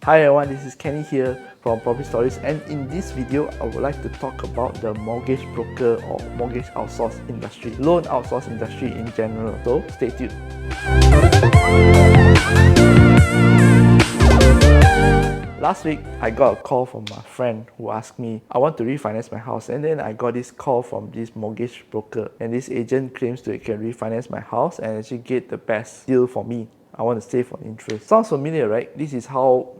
Hi everyone, this is Kenny here from Property Stories, and in this video I would like to talk about the mortgage broker or mortgage outsource industry, loan outsource industry in general. So stay tuned. Last week, I got a call from my friend who asked me, I want to refinance my house, and then I got this call from this mortgage broker, and this agent claims that it can refinance my house and actually get the best deal for me. I want to save on interest. Sounds familiar, right? This is how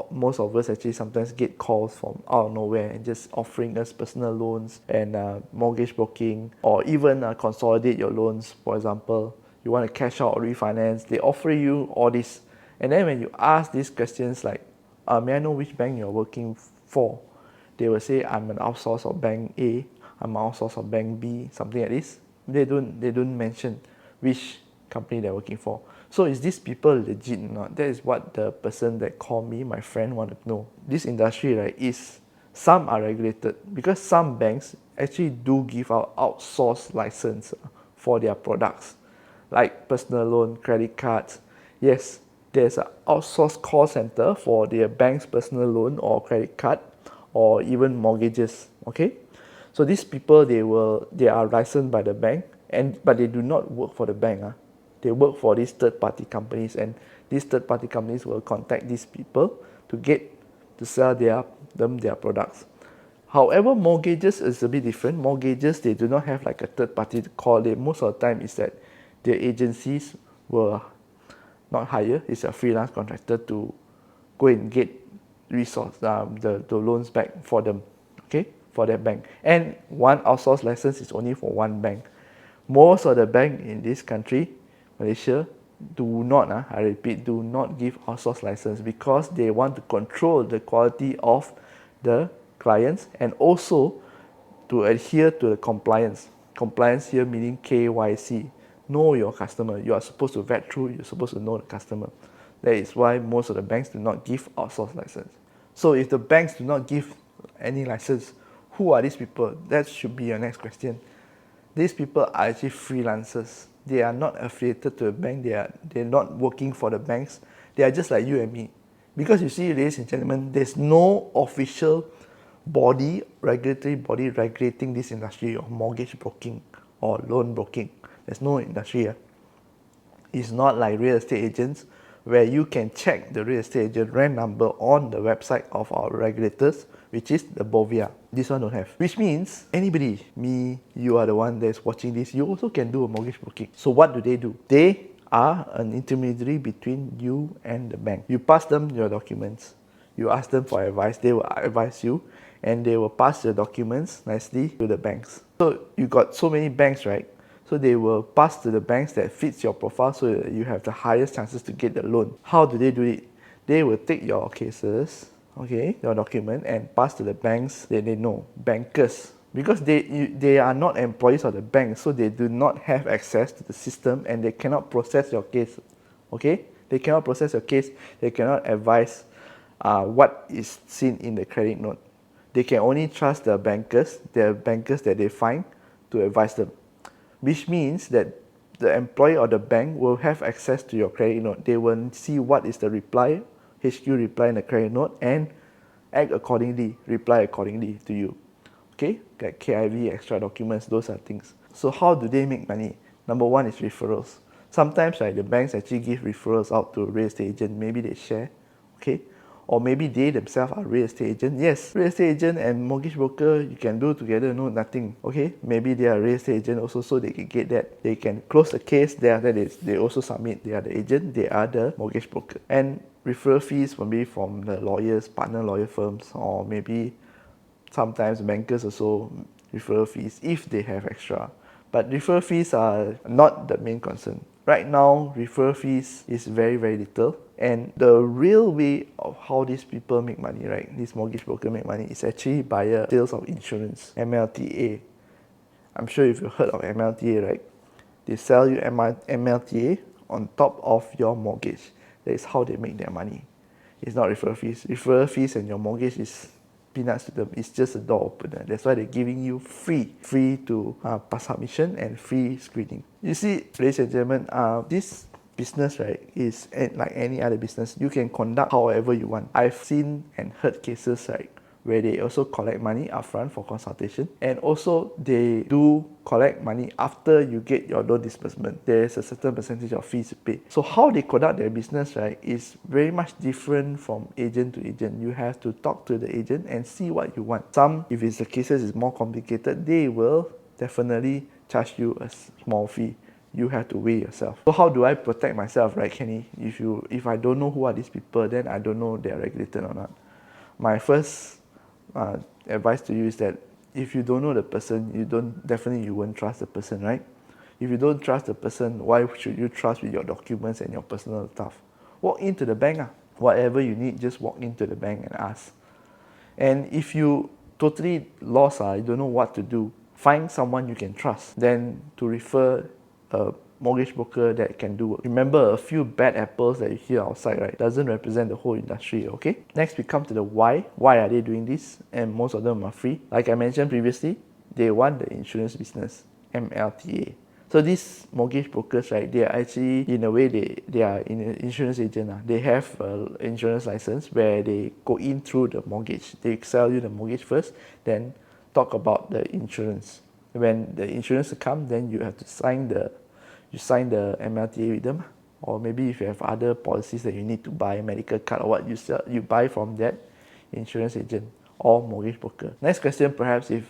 most of us actually sometimes get calls from out of nowhere and just offering us personal loans and mortgage broking, or even consolidate your loans. For example, you want to cash out or refinance, they offer you all this. And then when you ask these questions like, may I know which bank you're working for? They will say, I'm an outsource of bank A, I'm an outsource of bank B, something like this. They don't mention which company they're working for. So is these people legit or not? That is what the person that called me, my friend, want to know. This industry, right, is some are regulated because some banks actually do give out outsource license for their products, like personal loan, credit cards. Yes, there's an outsourced call center for their bank's personal loan or credit card or even mortgages. Okay, so these people they are licensed by the bank, but they do not work for the bank. They work for these third-party companies, and these third-party companies will contact these people to sell their products. However, mortgages is a bit different. Mortgages, they do not have like a third party to call. Most of the time is that the agencies will not hire. It's a freelance contractor to go and get the loans back for them, okay, for that bank. And one outsource license is only for one bank. Most of the bank in this country, Malaysia, do not, I repeat, do not give outsource license because they want to control the quality of the clients and also to adhere to the compliance. Compliance here meaning KYC. Know your customer. You are supposed to vet through, you're supposed to know the customer. That is why most of the banks do not give outsource license. So if the banks do not give any license, who are these people? That should be your next question. These people are actually freelancers. They are not affiliated to a bank. They're not working for the banks. They are just like you and me. Because you see, ladies and gentlemen, there's no official regulatory body regulating this industry of mortgage broking or loan broking. There's no industry here. It's not like real estate agents where you can check the real estate agent rent number on the website of our regulators, which is the BOVIA. This one don't have. Which means anybody, me, you are the one that's watching this, you also can do a mortgage broking. So what do? They are an intermediary between you and the bank. You pass them your documents. You ask them for advice. They will advise you and they will pass the documents nicely to the banks. So you got so many banks, right? So they will pass to the banks that fits your profile so that you have the highest chances to get the loan. How do they do it? They will take your cases, okay, your document, and pass to the banks that they know, bankers. Because they are not employees of the bank, so they do not have access to the system and they cannot process your case. Okay? They cannot process your case, they cannot advise what is seen in the credit note. They can only trust the bankers that they find to advise them. Which means that the employee or the bank will have access to your credit note. They will see what is the reply, HQ reply in the credit note, and act accordingly, reply accordingly to you. Okay, like KIV, extra documents, those are things. So how do they make money? Number one is referrals. Sometimes the banks actually give referrals out to a real estate agent. Maybe they share, okay? Or maybe they themselves are real estate agent. Yes, real estate agent and mortgage broker, you can do together, no nothing. Okay, maybe they are real estate agent also, so they can get that. They can close the case, they also submit. They are the agent, they are the mortgage broker. And referral fees maybe from the lawyers, partner lawyer firms, or maybe sometimes bankers also referral fees if they have extra. But referral fees are not the main concern. Right now, referral fees is very, very little. And the real way of how these people make money, right, these mortgage brokers make money, is actually via sales of insurance, MLTA. I'm sure if you've heard of MLTA, right? They sell you MLTA on top of your mortgage. That is how they make their money. It's not referral fees. Referral fees and your mortgage is peanuts to them. It's just a door opener. That's why they're giving you free to pass submission and free screening. You see, ladies and gentlemen, these business, right, is like any other business. You can conduct however you want. I've seen and heard cases, right, where they also collect money upfront for consultation, and also they do collect money after you get your loan disbursement. There is a certain percentage of fees to pay. So how they conduct their business, right, is very much different from agent to agent. You have to talk to the agent and see what you want. Some, if it's the cases is more complicated, they will definitely charge you a small fee. You have to weigh yourself. So how do I protect myself, right, Kenny? If I don't know who are these people, then I don't know they are regulated or not. My first advice to you is that if you don't know the person, you won't trust the person, right? If you don't trust the person, why should you trust with your documents and your personal stuff? Walk into the bank. Whatever you need, just walk into the bank and ask. And if you totally lost, you don't know what to do, find someone you can trust. Then to refer a mortgage broker that can do work. Remember, a few bad apples that you hear outside, right, doesn't represent the whole industry, okay? Next, we come to the why. Why are they doing this? And most of them are free. Like I mentioned previously, they want the insurance business, MLTA. So these mortgage brokers, right, they are actually, in a way, they are an insurance agent. They have an insurance license where they go in through the mortgage. They sell you the mortgage first, then talk about the insurance. When the insurance comes, then you have to sign the MLTA with them, or maybe if you have other policies that you need to buy, medical card or what, you buy from that insurance agent or mortgage broker. Next question, perhaps, if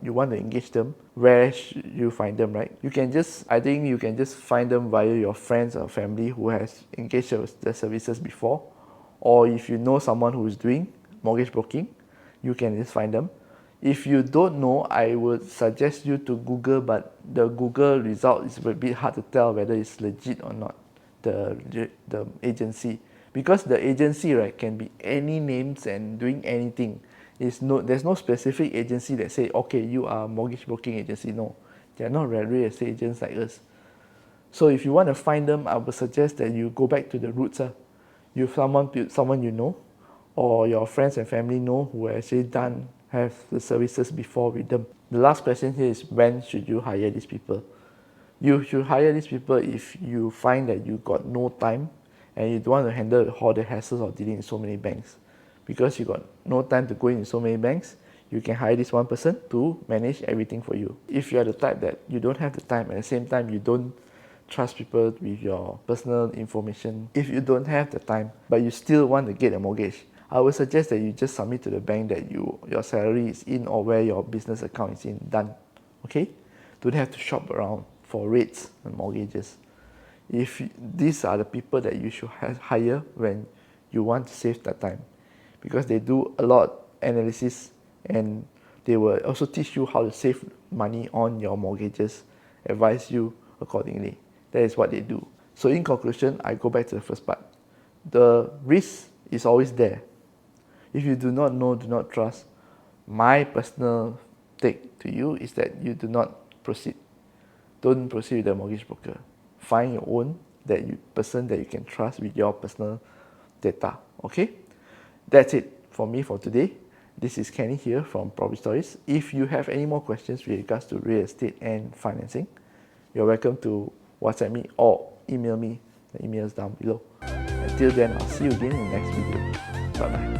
you want to engage them, where should you find them, right? I think you can just find them via your friends or family who has engaged the services before, or if you know someone who is doing mortgage broking, you can just find them. If you don't know, I would suggest you to Google, but the Google result is a bit hard to tell whether it's legit or not, the agency. Because the agency, right, can be any names and doing anything. There's no specific agency that say, okay, you are a mortgage broking agency. No, they're not real estate agents like us. So if you want to find them, I would suggest that you go back to the roots. You someone you know, or your friends and family know who actually have the services before with them. The last question here is, when should you hire these people? You should hire these people if you find that you got no time and you don't want to handle all the hassles of dealing with so many banks. Because you got no time to go in so many banks, you can hire this one person to manage everything for you. If you are the type that you don't have the time, at the same time you don't trust people with your personal information, if you don't have the time but you still want to get a mortgage, I would suggest that you just submit to the bank that your salary is in or where your business account is in. Done. Okay? Don't have to shop around for rates and mortgages. These are the people that you should hire when you want to save that time, because they do a lot of analysis and they will also teach you how to save money on your mortgages, advise you accordingly. That is what they do. So in conclusion, I go back to the first part. The risk is always there. If you do not know, do not trust, my personal take to you is that you do not proceed. Don't proceed with a mortgage broker. Find your own person that you can trust with your personal data. Okay? That's it for me for today. This is Kenny here from Property Stories. If you have any more questions with regards to real estate and financing, you're welcome to WhatsApp me or email me. The email is down below. Until then, I'll see you again in the next video. Bye-bye.